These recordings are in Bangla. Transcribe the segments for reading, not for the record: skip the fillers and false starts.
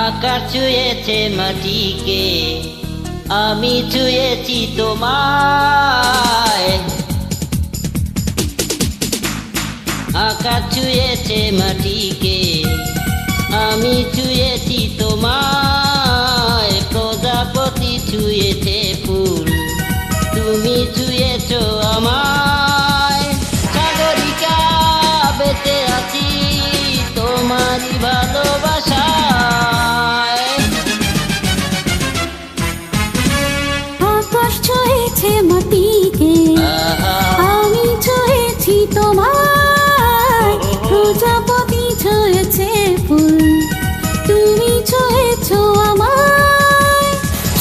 আকাশ ছুঁয়েছে মাটিকে, আমি ছুঁয়েছি তোমায়। আকাশ ছুঁয়েছে মাটিকে, আমি ছুঁয়েছি তোমায়। প্রজাপতি ছুঁয়েছে ফুল, তুমি ছুঁয়েছ আমায়। সাগরিকা বেঁচে আছি তোমারই ভালোবাসায়। আকাশ ছুঁয়েছে মাটিকে, আমি ছুঁয়েছি তোমায়। প্রজাপতি ছুঁয়েছে ফুল, তুমি ছুঁয়েছ আমায়।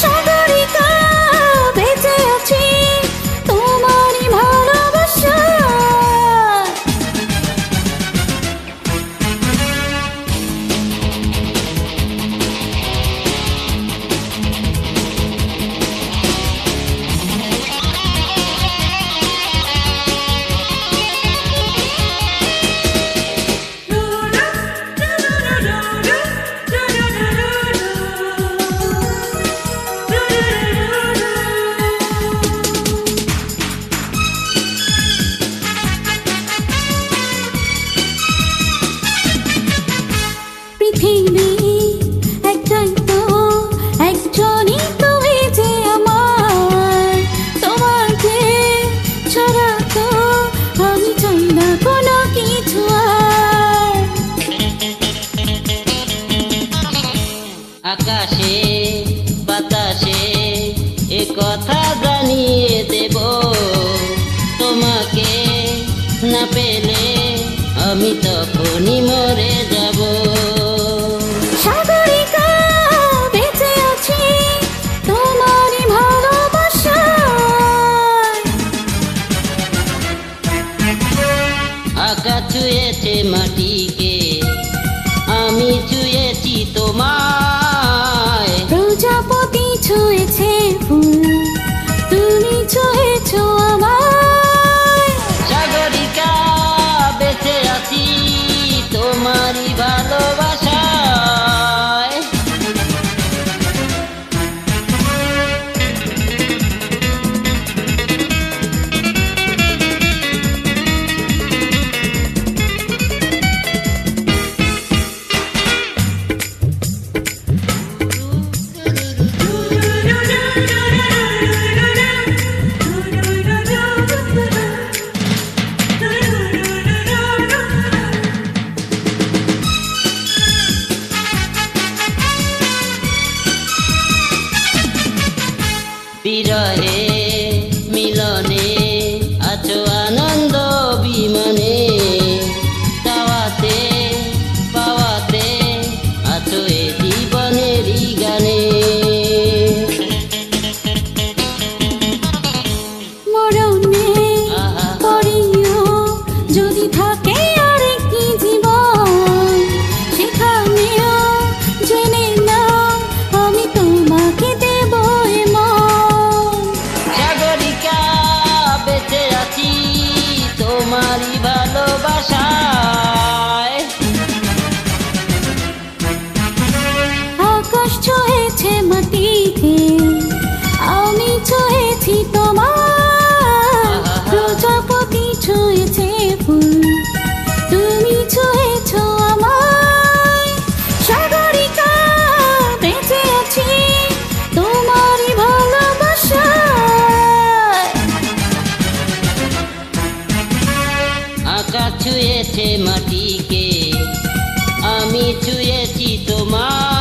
সাগরিকা বেঁচে আছি তোমারই ভালোবাসায়। পৃথিবী একটাই তো, একজনই তুমি যে আমার। তোমাকে ছাড়া তো আমি চাই না কোনো কিছু আর। আকাশে বাতাসে এ কথা জানিয়ে দেব, তোমাকে না পেলে আমি তখনই মরে যাব। সাগরিকা বেঁচে আছি তোমারই ভালোবাসায়। আকাশ ছুঁয়েছে মাটিকে, আমি ছুঁয়েছি তোমায়। প্রজাপতি ছুঁয়েছে ফুল, তুমি ছুঁয়েছ আমায়। সাগরিকা বেঁচে আছি তোমারই ভালোবাসায়। বিরহে মিলনে আছো আনন্দ বিমানে, চাওয়াতে পাওয়াতে আছো এ জীবনেরই গানে। মরণে পড়িও যদি থাকে আরেকটি জীবন, সেখানেও জেনে নাও আমি তোমাকে দেব এ মন। সাগরিকা বেঁচে আছি তোমারই ভালোবাসায়। আকাশ ছুঁয়েছে মাটিকে, আমি ছুঁয়েছি তোমায়। প্রজাপতি ছুঁয়েছে ফুল, তুমি ছুঁয়েছ আমায়। সাগরিকা বেঁচে আছি তোমারই ভালোবাসায়। আকাশ ছুঁয়েছে মাটিকে, আমি ছুঁয়েছি তোমার।